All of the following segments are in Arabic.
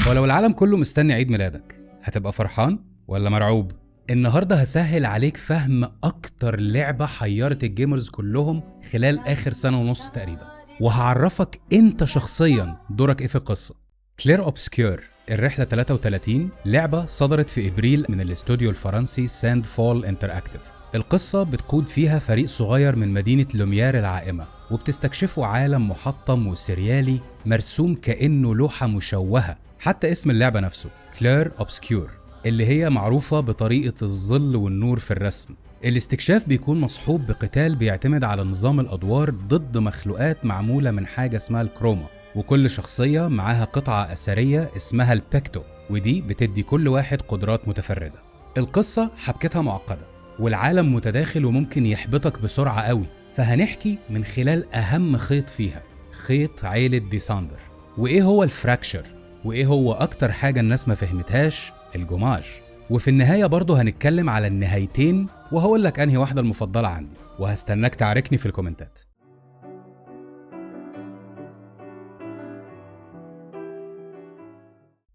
ولو العالم كله مستني عيد ميلادك، هتبقى فرحان ولا مرعوب؟ النهارده هسهل عليك فهم اكتر لعبة حيرت الجيمرز كلهم خلال اخر سنة ونص تقريبا، وهعرفك انت شخصيا دورك ايه في القصة. كلير اوبسكيور الرحلة 33 لعبة صدرت في ابريل من الاستوديو الفرنسي ساند فول انتراكتيف. القصة بتقود فيها فريق صغير من مدينة لوميار العائمة، وبتستكشفوا عالم محطم وسريالي مرسوم كأنه لوحة مشوهة. حتى اسم اللعبة نفسه كلير اوبسكيور، اللي هي معروفة بطريقة الظل والنور في الرسم. الاستكشاف بيكون مصحوب بقتال بيعتمد على نظام الأدوار ضد مخلوقات معمولة من حاجة اسمها الكروما، وكل شخصية معاها قطعة أثرية اسمها البيكتو، ودي بتدي كل واحد قدرات متفردة. القصة حبكتها معقدة والعالم متداخل وممكن يحبطك بسرعة قوي، فهنحكي من خلال أهم خيط فيها، خيط عيلة ديساندر. وإيه هو الفراكشر؟ وإيه هو أكتر حاجة الناس ما فهمتهاش؟ الجماج. وفي النهاية برضو هنتكلم على النهايتين، وهقول لك أنهي واحدة المفضلة عندي، وهستناك تعاركني في الكومنتات.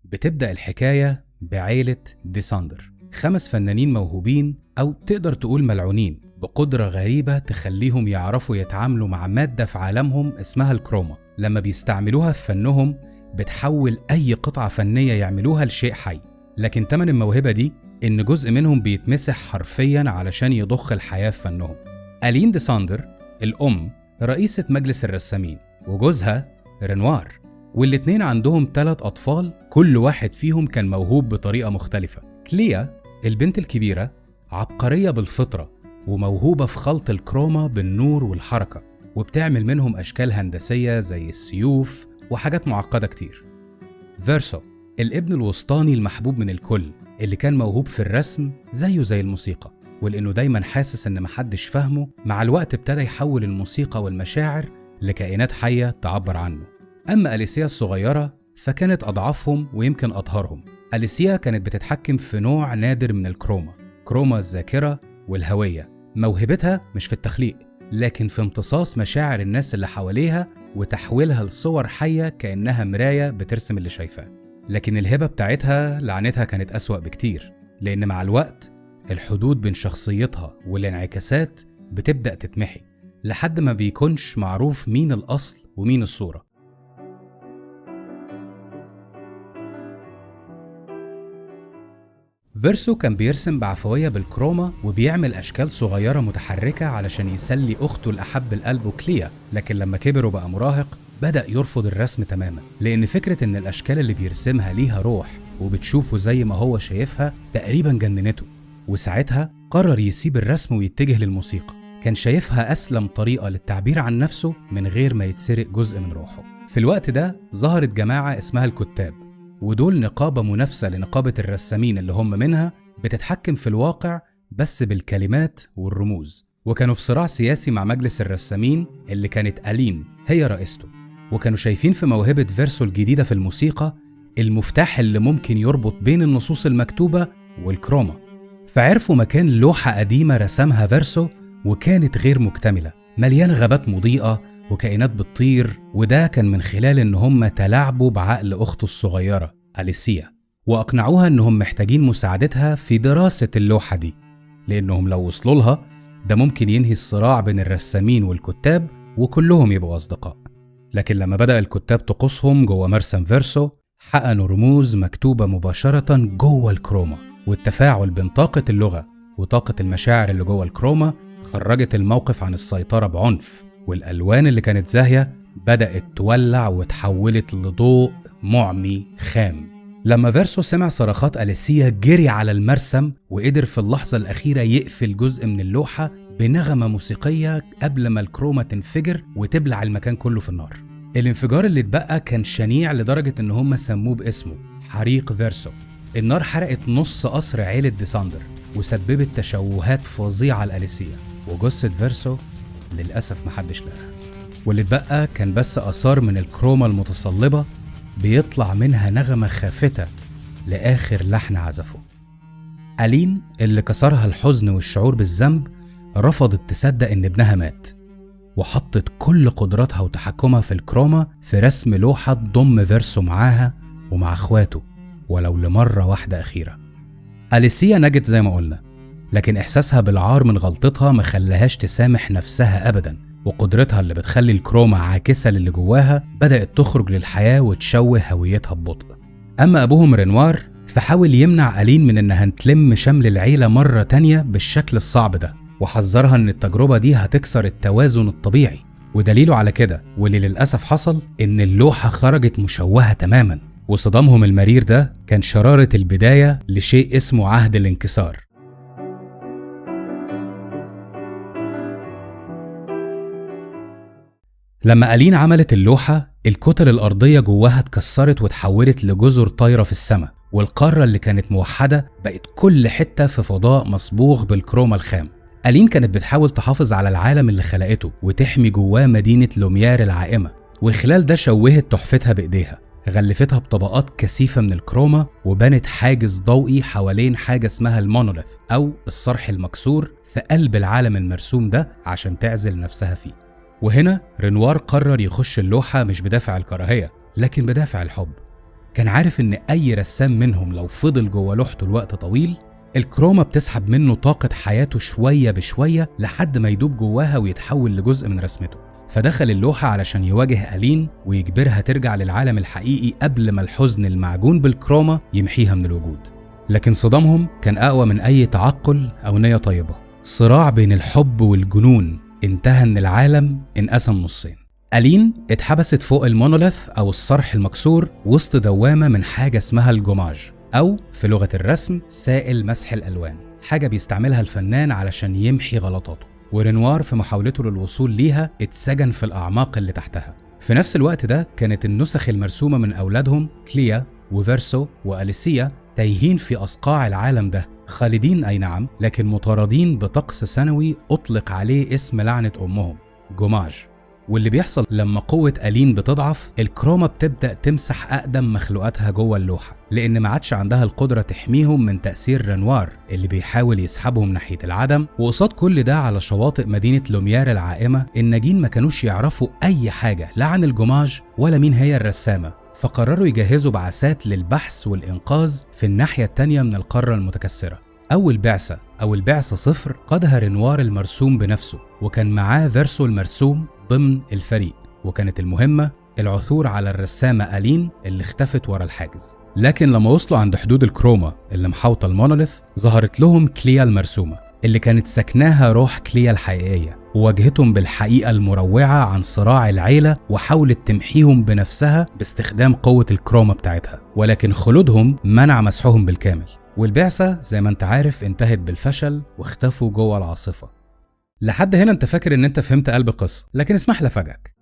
بتبدأ الحكاية بعيلة ديساندر، 5 فنانين موهوبين أو تقدر تقول ملعونين بقدرة غريبة تخليهم يعرفوا يتعاملوا مع مادة في عالمهم اسمها الكروما. لما بيستعملوها في فنهم بتحول أي قطعة فنية يعملوها لشيء حي، لكن تمن الموهبة دي إن جزء منهم بيتمسح حرفياً علشان يضخ الحياة في فنهم. ألين ديساندر الأم رئيسة مجلس الرسامين، وجوزها رنوار، والاتنين عندهم 3 أطفال، كل واحد فيهم كان موهوب بطريقة مختلفة. كليا البنت الكبيرة عبقرية بالفطرة وموهوبة في خلط الكروما بالنور والحركة، وبتعمل منهم أشكال هندسية زي السيوف وحاجات معقدة كتير. فيرسو الابن الوسطاني المحبوب من الكل، اللي كان موهوب في الرسم زيه زي الموسيقى، ولأنه دايما حاسس إن محدش فهمه، مع الوقت ابتدى يحول الموسيقى والمشاعر لكائنات حية تعبر عنه. أما أليسيا الصغيرة فكانت أضعفهم ويمكن أطهرهم. أليسيا كانت بتتحكم في نوع نادر من الكروما، كروما الذاكرة والهوية. موهبتها مش في التخليق، لكن في امتصاص مشاعر الناس اللي حواليها وتحويلها لصور حية كأنها مراية بترسم اللي شايفاه. لكن الهبة بتاعتها لعنتها كانت أسوأ بكتير، لأن مع الوقت الحدود بين شخصيتها والانعكاسات بتبدأ تتمحي لحد ما بيكونش معروف مين الأصل ومين الصورة. فيرسو كان بيرسم بعفوية بالكروما وبيعمل أشكال صغيرة متحركة علشان يسلي أخته الأحب القلب كليا، لكن لما كبر وبقى مراهق بدأ يرفض الرسم تماما، لأن فكرة إن الأشكال اللي بيرسمها ليها روح وبتشوفه زي ما هو شايفها تقريبا جننته. وساعتها قرر يسيب الرسم ويتجه للموسيقى، كان شايفها أسلم طريقة للتعبير عن نفسه من غير ما يتسرق جزء من روحه. في الوقت ده ظهرت جماعة اسمها الكتاب، ودول نقابة منافسة لنقابة الرسامين اللي هم منها، بتتحكم في الواقع بس بالكلمات والرموز. وكانوا في صراع سياسي مع مجلس الرسامين اللي كانت ألين هي رئيسته، وكانوا شايفين في موهبة فيرسو الجديدة في الموسيقى المفتاح اللي ممكن يربط بين النصوص المكتوبة والكروما. فعرفوا مكان لوحة قديمة رسمها فيرسو وكانت غير مكتملة، مليانة غابات مضيئة وكائنات بتطير، وده كان من خلال ان هم تلاعبوا بعقل اخته الصغيرة أليسيا، واقنعوها انهم محتاجين مساعدتها في دراسة اللوحة دي، لانهم لو وصلوا لها ده ممكن ينهي الصراع بين الرسامين والكتاب وكلهم يبقوا اصدقاء. لكن لما بدأ الكتاب طقوسهم جوه مرسم فيرسو، حقنوا رموز مكتوبة مباشرة جوه الكروما، والتفاعل بين طاقة اللغة وطاقة المشاعر اللي جوه الكروما خرجت الموقف عن السيطرة بعنف، والألوان اللي كانت زاهية بدأت تولع وتحولت لضوء معمي خام. لما فيرسو سمع صرخات أليسيا جري على المرسم وقدر في اللحظة الأخيرة يقفل جزء من اللوحة بنغمة موسيقية قبل ما الكروما تنفجر وتبلع المكان كله في النار. الانفجار اللي اتبقى كان شنيع لدرجة ان هم سموه باسمه حريق فيرسو. النار حرقت نص قصر عيلة ديساندر وسببت تشوهات فظيعة لأليسيا، وجثة فيرسو للأسف محدش لقاها، واللي اتبقى كان بس آثار من الكروما المتصلبة بيطلع منها نغمة خافتة لآخر لحن عزفه. ألين اللي كسرها الحزن والشعور بالذنب رفضت تصدق إن ابنها مات، وحطت كل قدراتها وتحكمها في الكروما في رسم لوحة تضم فيرسو معاها ومع اخواته ولو لمرة واحدة أخيرة. أليسيا نجت زي ما قلنا، لكن إحساسها بالعار من غلطتها ما خلاهاش تسامح نفسها أبدا، وقدرتها اللي بتخلي الكروما عاكسة للي جواها بدأت تخرج للحياة وتشوه هويتها ببطء. أما أبوهم رينوار فحاول يمنع ألين من إنها تلم شمل العيلة مرة تانية بالشكل الصعب ده، وحذرها إن التجربة دي هتكسر التوازن الطبيعي. ودليله على كده واللي للأسف حصل إن اللوحة خرجت مشوهة تماما، وصدامهم المرير ده كان شرارة البداية لشيء اسمه عهد الانكسار. لما ألين عملت اللوحة، الكتل الأرضية جواها اتكسرت وتحولت لجزر طايرة في السماء، والقارة اللي كانت موحدة بقت كل حتة في فضاء مصبوغ بالكروما الخام. ألين كانت بتحاول تحافظ على العالم اللي خلقته وتحمي جواه مدينة لوميار العائمة، وخلال ده شوهت تحفتها بإيديها، غلفتها بطبقات كثيفة من الكروما، وبنت حاجز ضوئي حوالين حاجة اسمها المونوليث أو الصرح المكسور في قلب العالم المرسوم ده عشان تعزل نفسها فيه. وهنا رينوار قرر يخش اللوحة مش بدافع الكراهية لكن بدافع الحب. كان عارف إن أي رسام منهم لو فضل جوه لوحته لوقت طويل، الكروما بتسحب منه طاقة حياته شوية بشوية لحد ما يدوب جواها ويتحول لجزء من رسمته. فدخل اللوحة علشان يواجه ألين ويجبرها ترجع للعالم الحقيقي قبل ما الحزن المعجون بالكروما يمحيها من الوجود. لكن صدامهم كان أقوى من أي تعقل أو نية طيبة. صراع بين الحب والجنون انتهى إن العالم انقسم نصين. ألين اتحبست فوق المونوليث أو الصرح المكسور وسط دوامة من حاجة اسمها الجوماج، أو في لغة الرسم سائل مسح الألوان، حاجة بيستعملها الفنان علشان يمحي غلطاته. ورينوار في محاولته للوصول ليها اتسجن في الأعماق اللي تحتها. في نفس الوقت ده كانت النسخ المرسومة من أولادهم كليا وفيرسو وأليسيا تايهين في أصقاع العالم ده، خالدين أي نعم، لكن مطاردين بطقس سنوي أطلق عليه اسم لعنة أمهم، جوماج. واللي بيحصل لما قوة ألين بتضعف، الكروما بتبدأ تمسح أقدم مخلوقاتها جوه اللوحة، لأن ما عادش عندها القدرة تحميهم من تأثير رينوار اللي بيحاول يسحبهم ناحية العدم. وقصاد كل ده على شواطئ مدينة لوميار العائمة، الناجين ما كانوش يعرفوا أي حاجة لا عن الجوماج ولا مين هي الرسامة، فقرروا يجهزوا بعثات للبحث والإنقاذ في الناحية التانية من القارة المتكسرة. أول بعثة أو البعثة 0 قادها رينوار المرسوم بنفسه، وكان معاه فيرسو المرسوم ضمن الفريق، وكانت المهمة العثور على الرسامة ألين اللي اختفت ورا الحاجز. لكن لما وصلوا عند حدود الكروما اللي محاوطة المونوليث، ظهرت لهم كليا المرسومة اللي كانت سكناها روح كليا الحقيقية، وواجهتهم بالحقيقة المروعة عن صراع العيلة، وحاولت تمحيهم بنفسها باستخدام قوة الكروما بتاعتها، ولكن خلودهم منع مسحهم بالكامل. والبعثة زي ما انت عارف انتهت بالفشل واختفوا جوه العاصفة. لحد هنا انت فاكر ان انت فهمت قلب القصة، لكن اسمح لي افاجئك.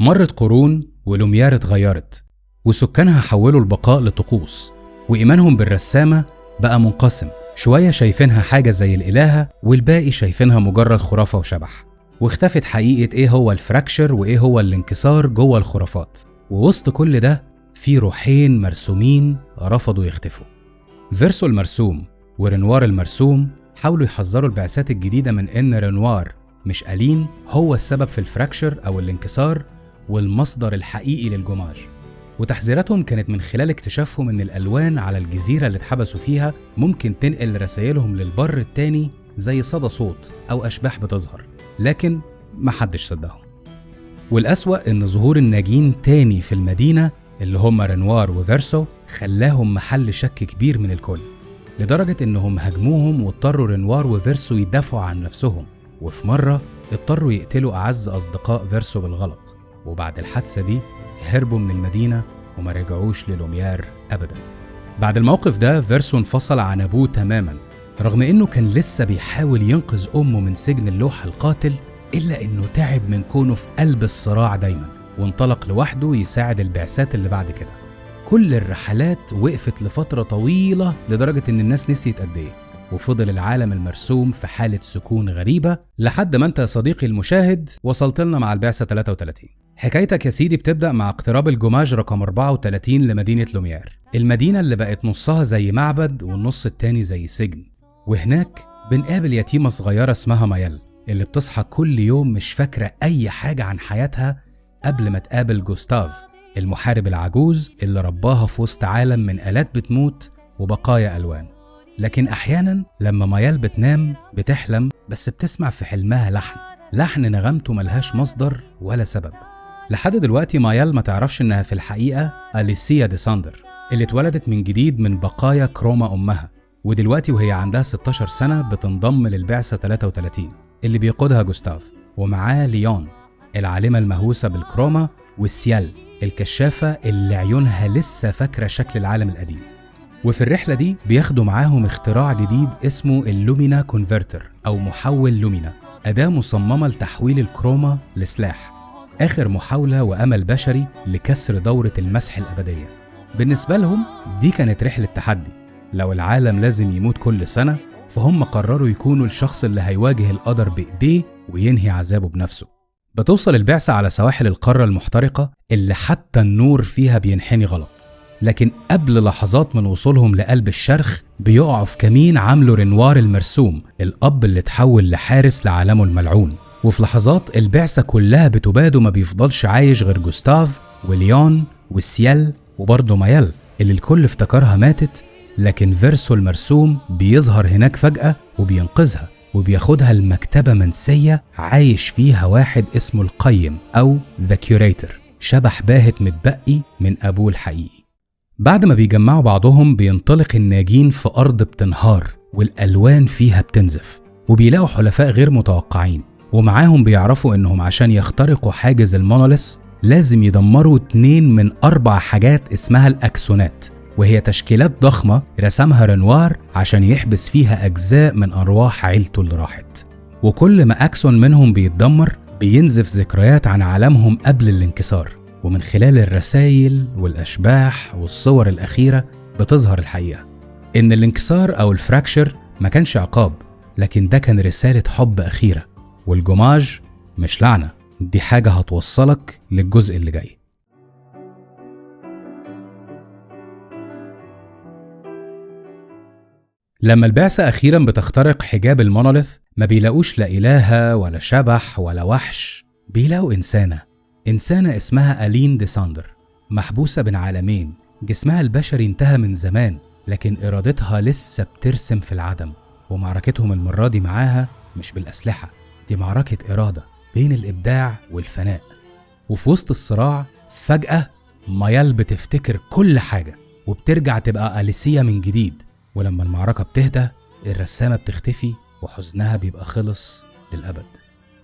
مرت قرون ولوميار اتغيرت، وسكانها حولوا البقاء لطقوس، وإيمانهم بالرسامة بقى منقسم، شوية شايفينها حاجة زي الإلهة والباقي شايفينها مجرد خرافة وشبح. واختفت حقيقة ايه هو الفراكشر وايه هو الانكسار جوه الخرافات. ووسط كل ده في روحين مرسومين رفضوا يختفوا، فيرسو المرسوم ورينوار المرسوم حاولوا يحذروا البعثات الجديدة من ان رينوار مش ألين هو السبب في الفراكشر او الانكسار والمصدر الحقيقي للجوماج. وتحذيراتهم كانت من خلال اكتشافهم ان الألوان على الجزيرة اللي اتحبسوا فيها ممكن تنقل رسائلهم للبر التاني زي صدى صوت او اشباح بتظهر، لكن محدش صدقهم. والأسوأ ان ظهور الناجين تاني في المدينة اللي هم رينوار وفيرسو خلاهم محل شك كبير من الكل، لدرجة انهم هاجموهم واضطروا رينوار وفيرسو يدافعوا عن نفسهم، وفي مرة اضطروا يقتلوا أعز أصدقاء فيرسو بالغلط. وبعد الحادثة دي هربوا من المدينة وما رجعوش للوميار أبدا. بعد الموقف ده فيرسو انفصل عن أبوه تماما، رغم انه كان لسه بيحاول ينقذ أمه من سجن اللوحة القاتل، إلا انه تعب من كونه في قلب الصراع دايما، وانطلق لوحده يساعد البعثات اللي بعد كده. كل الرحلات وقفت لفترة طويلة لدرجة ان الناس نسيت قد ايه، وفضل العالم المرسوم في حالة سكون غريبة لحد ما انت يا صديقي المشاهد وصلت لنا مع البعثة 33. حكايتك يا سيدي بتبدأ مع اقتراب الجوماج رقم 34 لمدينة لوميار، المدينة اللي بقت نصها زي معبد والنص التاني زي سجن. وهناك بنقابل يتيمة صغيرة اسمها مايل، اللي بتصحى كل يوم مش فاكرة أي حاجة عن حياتها قبل ما تقابل جوستاف، المحارب العجوز اللي رباها في وسط عالم من آلات بتموت وبقايا ألوان. لكن أحيانا لما مايال بتنام بتحلم، بس بتسمع في حلمها لحن نغمته ملهاش مصدر ولا سبب. لحد دلوقتي مايال ما تعرفش إنها في الحقيقة أليسيا ديساندر اللي اتولدت من جديد من بقايا كروما أمها، ودلوقتي وهي عندها 16 سنة بتنضم للبعثة 33 اللي بيقودها جوستاف، ومعاه ليون العالمة المهووسة بالكروما، والسيال الكشافة اللي عيونها لسه فاكرة شكل العالم القديم. وفي الرحلة دي بياخدوا معاهم اختراع جديد اسمه اللومينا كونفرتر أو محول لومينا، أداة مصممة لتحويل الكروما لسلاح، آخر محاولة وأمل بشري لكسر دورة المسح الأبدية. بالنسبة لهم دي كانت رحلة تحدي، لو العالم لازم يموت كل سنة فهم قرروا يكونوا الشخص اللي هيواجه القدر بإيديه وينهي عذابه بنفسه. بتوصل البعثة على سواحل القارة المحترقة اللي حتى النور فيها بينحني غلط، لكن قبل لحظات من وصولهم لقلب الشرخ بيقعوا في كمين عامله رنوار المرسوم، الأب اللي تحول لحارس لعالمه الملعون. وفي لحظات البعثة كلها بتباد وما بيفضلش عايش غير جوستاف وليون والسيال وبرضه مايال اللي الكل افتكرها ماتت، لكن فيرسو المرسوم بيظهر هناك فجأة وبينقذها وبياخدها المكتبة منسية عايش فيها واحد اسمه القيم أو ذا كيوريتر، شبح باهت متبقي من أبوه الحقيقي. بعد ما بيجمعوا بعضهم بينطلق الناجين في أرض بتنهار والألوان فيها بتنزف، وبيلاقوا حلفاء غير متوقعين، ومعاهم بيعرفوا إنهم عشان يخترقوا حاجز المونوليث لازم يدمروا 2 من 4 حاجات اسمها الأكسونات، وهي تشكيلات ضخمة رسمها رنوار عشان يحبس فيها أجزاء من أرواح عيلته اللي راحت. وكل ما أكسون منهم بيتدمر بينزف ذكريات عن عالمهم قبل الانكسار، ومن خلال الرسائل والأشباح والصور الأخيرة بتظهر الحقيقة إن الانكسار أو الفراكشر ما كانش عقاب، لكن ده كان رسالة حب أخيرة، والجماج مش لعنة، دي حاجة هتوصلك للجزء اللي جاي. لما البعثة أخيراً بتخترق حجاب المونوليث ما بيلاقوش لا إله ولا شبح ولا وحش، بيلاقوا إنسانة اسمها ألين ديساندر، محبوسة بين عالمين، جسمها البشري انتهى من زمان لكن إرادتها لسه بترسم في العدم. ومعركتهم المرة دي معاها مش بالأسلحة، دي معركة إرادة بين الإبداع والفناء. وفي وسط الصراع فجأة مايال بتفتكر كل حاجة وبترجع تبقى أليسيا من جديد، ولما المعركة بتهدى الرسامة بتختفي وحزنها بيبقى خلص للأبد.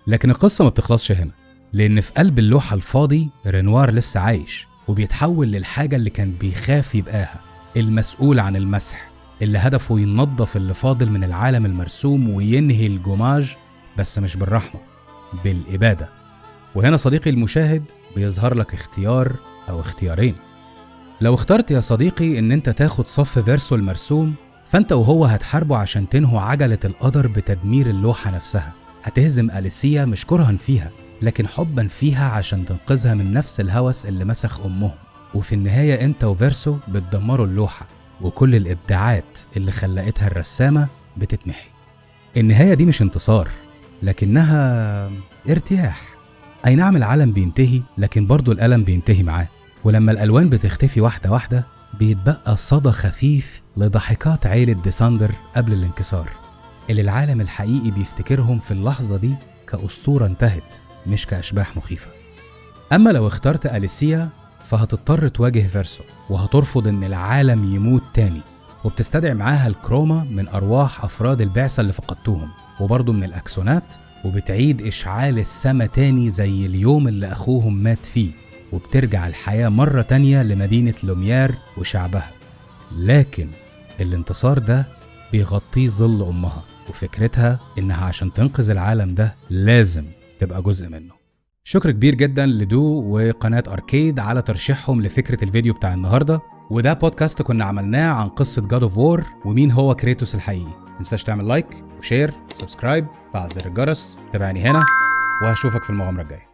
لكن القصة ما بتخلصش هنا، لأن في قلب اللوحة الفاضي رنوار لسه عايش وبيتحول للحاجة اللي كان بيخاف يبقاها، المسؤول عن المسح اللي هدفه ينظف اللي فاضل من العالم المرسوم وينهي الجماج، بس مش بالرحمة، بالإبادة. وهنا صديقي المشاهد بيظهر لك اختيار أو اختيارين. لو اخترت يا صديقي ان انت تاخد صف فيرسو المرسوم، فانت وهو هتحاربوا عشان تنهوا عجلة القدر بتدمير اللوحة نفسها، هتهزم أليسيا مش كرها فيها لكن حبا فيها عشان تنقذها من نفس الهوس اللي مسخ أمهم. وفي النهاية انت وفيرسو بتدمروا اللوحة وكل الإبداعات اللي خلقتها الرسامة بتتمحي. النهاية دي مش انتصار لكنها ارتياح. أي نعم العالم بينتهي لكن برضو الألم بينتهي معاه، ولما الألوان بتختفي واحدة واحدة بيتبقى صدى خفيف لضحكات عيلة ديساندر قبل الانكسار، اللي العالم الحقيقي بيفتكرهم في اللحظة دي كأسطورة انتهت مش كأشباح مخيفة. أما لو اخترت أليسيا فهتضطر تواجه فيرسو وهترفض إن العالم يموت تاني، وبتستدعي معاها الكروما من أرواح أفراد البعثة اللي فقدتوهم وبرضه من الأكسونات، وبتعيد إشعال السما تاني زي اليوم اللي أخوهم مات فيه، وبترجع الحياة مرة تانية لمدينة لوميار وشعبها. لكن الانتصار ده بيغطيه ظل أمها وفكرتها إنها عشان تنقذ العالم ده لازم تبقى جزء منه. شكر كبير جدا لدو وقناة أركيد على ترشيحهم لفكرة الفيديو بتاع النهاردة، وده بودكاست كنا عملناه عن قصة God of War ومين هو كريتوس الحقيقي. متنساش تعمل لايك وشير سبسكرايب، فعل زر الجرس، تابعني هنا وهشوفك في المغامرة الجاية.